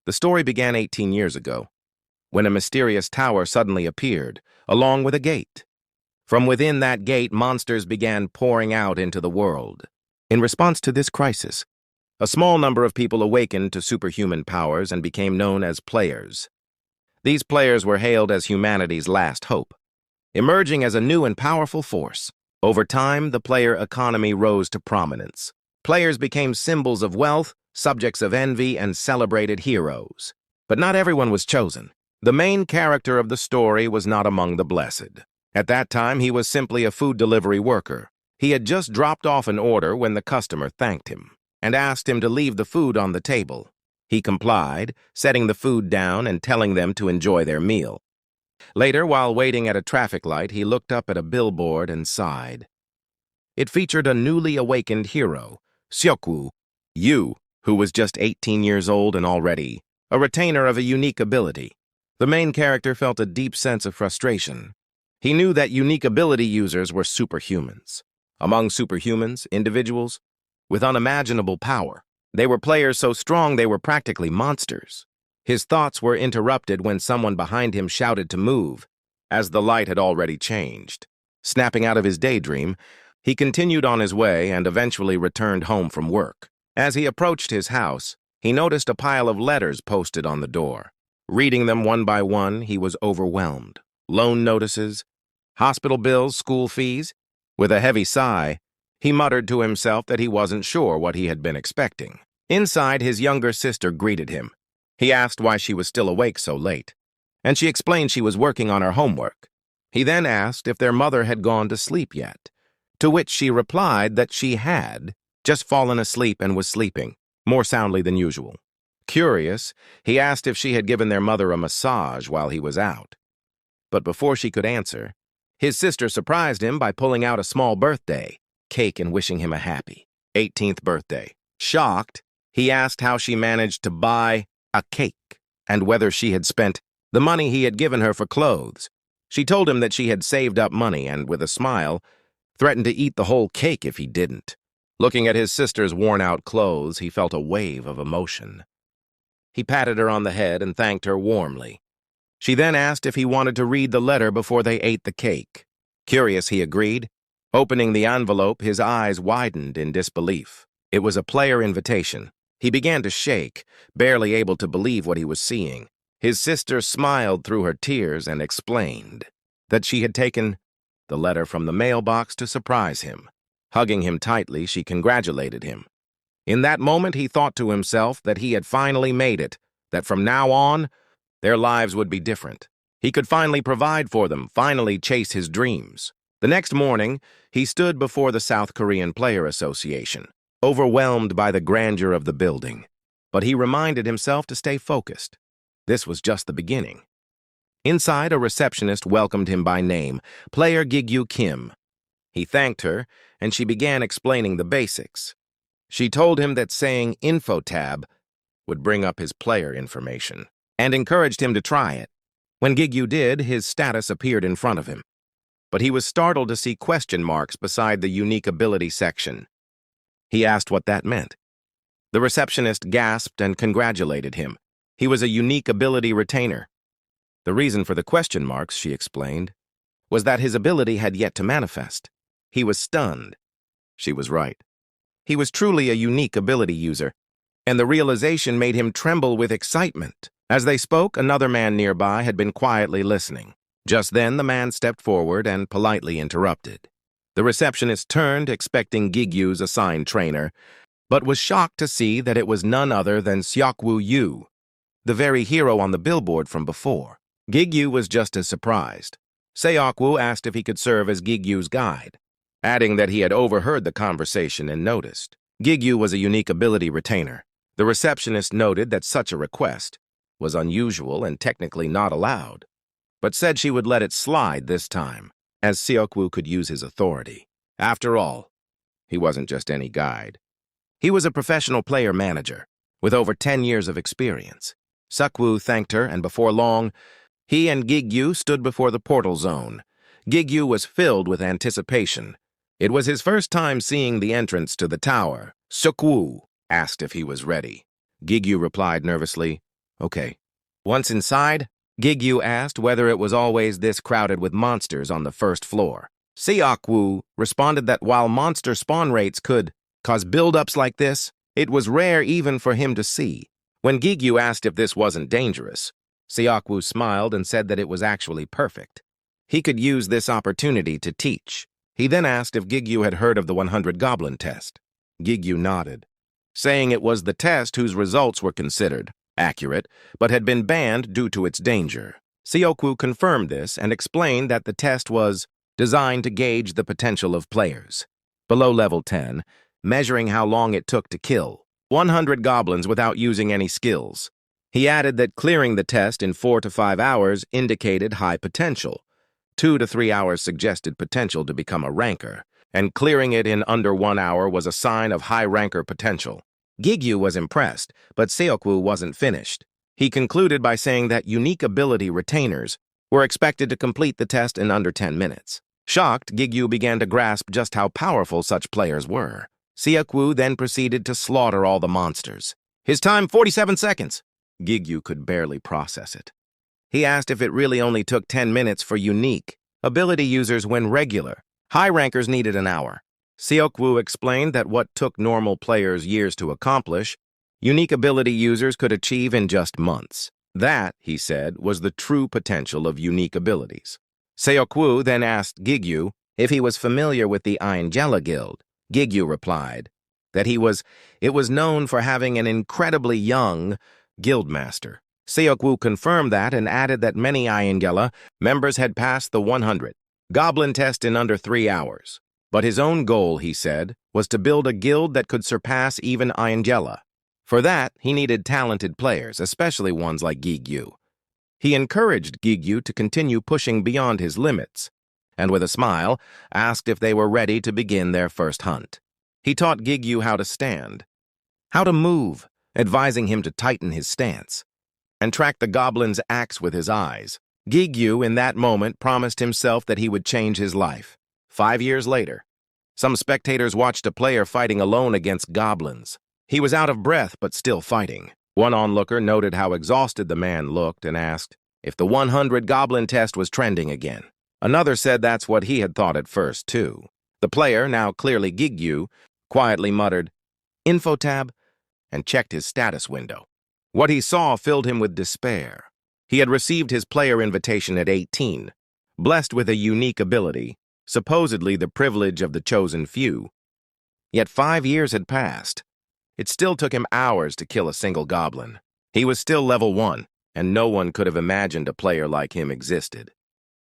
The story began 18 years ago, when a mysterious tower suddenly appeared, along with a gate. From within that gate, monsters began pouring out into the world. In response to this crisis, a small number of people awakened to superhuman powers and became known as players. These players were hailed as humanity's last hope, emerging as a new and powerful force. Over time, the player economy rose to prominence. Players became symbols of wealth, subjects of envy, and celebrated heroes. But not everyone was chosen. The main character of the story was not among the blessed. At that time, he was simply a food delivery worker. He had just dropped off an order when the customer thanked him and asked him to leave the food on the table. He complied, setting the food down and telling them to enjoy their meal. Later, while waiting at a traffic light, he looked up at a billboard and sighed. It featured a newly awakened hero, Seokwoo Yu, who was just 18 years old and already a retainer of a unique ability. The main character felt a deep sense of frustration. He knew that unique ability users were superhumans. Among superhumans, individuals with unimaginable power. They were players so strong they were practically monsters. His thoughts were interrupted when someone behind him shouted to move, as the light had already changed. Snapping out of his daydream, he continued on his way and eventually returned home from work. As he approached his house, he noticed a pile of letters posted on the door. Reading them one by one, he was overwhelmed. Loan notices, hospital bills, school fees. With a heavy sigh, he muttered to himself that he wasn't sure what he had been expecting. Inside, his younger sister greeted him. He asked why she was still awake so late, and she explained she was working on her homework. He then asked if their mother had gone to sleep yet, to which she replied that she had just fallen asleep and was sleeping, more soundly than usual. Curious, he asked if she had given their mother a massage while he was out. But before she could answer, his sister surprised him by pulling out a small birthday cake and wishing him a happy 18th birthday. Shocked, he asked how she managed to buy a cake and whether she had spent the money he had given her for clothes. She told him that she had saved up money and, with a smile, threatened to eat the whole cake if he didn't. Looking at his sister's worn-out clothes, he felt a wave of emotion. He patted her on the head and thanked her warmly. She then asked if he wanted to read the letter before they ate the cake. Curious, he agreed. Opening the envelope, his eyes widened in disbelief. It was a player invitation. He began to shake, barely able to believe what he was seeing. His sister smiled through her tears and explained that she had taken the letter from the mailbox to surprise him. Hugging him tightly, she congratulated him. In that moment, he thought to himself that he had finally made it, that from now on, their lives would be different. He could finally provide for them, finally chase his dreams. The next morning, he stood before the South Korean Player Association, overwhelmed by the grandeur of the building. But he reminded himself to stay focused. This was just the beginning. Inside, a receptionist welcomed him by name, player Gigyu Kim. He thanked her, and she began explaining the basics. She told him that saying Info tab would bring up his player information, and encouraged him to try it. When Gigyu did, his status appeared in front of him. But he was startled to see question marks beside the unique ability section. He asked what that meant. The receptionist gasped and congratulated him. He was a unique ability retainer. The reason for the question marks, she explained, was that his ability had yet to manifest. He was stunned. She was right. He was truly a unique ability user, and the realization made him tremble with excitement. As they spoke, another man nearby had been quietly listening. Just then, the man stepped forward and politely interrupted. The receptionist turned, expecting Gigyu's assigned trainer, but was shocked to see that it was none other than Seokwoo Yu, the very hero on the billboard from before. Gigyu was just as surprised. Seokwoo asked if he could serve as Gigyu's guide, adding that he had overheard the conversation and noticed. Gigyu was a unique ability retainer. The receptionist noted that such a request was unusual and technically not allowed, but said she would let it slide this time, as Seokwoo could use his authority. After all, he wasn't just any guide. He was a professional player manager with over 10 years of experience. Seokwoo thanked her, and before long, he and Gigyu stood before the portal zone. Gigyu was filled with anticipation. It was his first time seeing the entrance to the tower. Seokwoo asked if he was ready. Gigyu replied nervously, Okay. Once inside, Gigyu asked whether it was always this crowded with monsters on the first floor. Seokwoo responded that while monster spawn rates could cause buildups like this, it was rare even for him to see. When Gigyu asked if this wasn't dangerous, Seokwoo smiled and said that it was actually perfect. He could use this opportunity to teach. He then asked if Gigyu had heard of the 100 Goblin test. Gigyu nodded, saying it was the test whose results were considered accurate, but had been banned due to its danger. Seokwoo confirmed this and explained that the test was designed to gauge the potential of players. Below level 10, measuring how long it took to kill 100 goblins without using any skills. He added that clearing the test in 4 to 5 hours indicated high potential. 2 to 3 hours suggested potential to become a ranker, and clearing it in under 1 hour was a sign of high ranker potential. Gigyu was impressed, but Seokwoo wasn't finished. He concluded by saying that unique ability retainers were expected to complete the test in under 10 minutes. Shocked, Gigyu began to grasp just how powerful such players were. Seokwoo then proceeded to slaughter all the monsters. His time, 47 seconds. Gigyu could barely process it. He asked if it really only took 10 minutes for unique ability users when regular high rankers needed an hour. Seokwoo explained that what took normal players years to accomplish, unique ability users could achieve in just months. That, he said, was the true potential of unique abilities. Seokwoo then asked Gigyu if he was familiar with the Angela Guild. Gigyu replied that it was known for having an incredibly young guildmaster. Seokwoo confirmed that and added that many Angela members had passed the 100 Goblin test in under 3 hours. But his own goal, he said, was to build a guild that could surpass even Angela. For that, he needed talented players, especially ones like Gigyu. He encouraged Gigyu to continue pushing beyond his limits, and with a smile, asked if they were ready to begin their first hunt. He taught Gigyu how to stand, how to move, advising him to tighten his stance, and track the goblin's axe with his eyes. Gigyu, in that moment, promised himself that he would change his life. 5 years later, some spectators watched a player fighting alone against goblins. He was out of breath, but still fighting. One onlooker noted how exhausted the man looked and asked if the 100 Goblin test was trending again. Another said that's what he had thought at first, too. The player, now clearly Gigyu, quietly muttered, "Info tab," and checked his status window. What he saw filled him with despair. He had received his player invitation at 18, blessed with a unique ability, supposedly the privilege of the chosen few. Yet 5 years had passed. It still took him hours to kill a single goblin. He was still level 1, and no one could have imagined a player like him existed.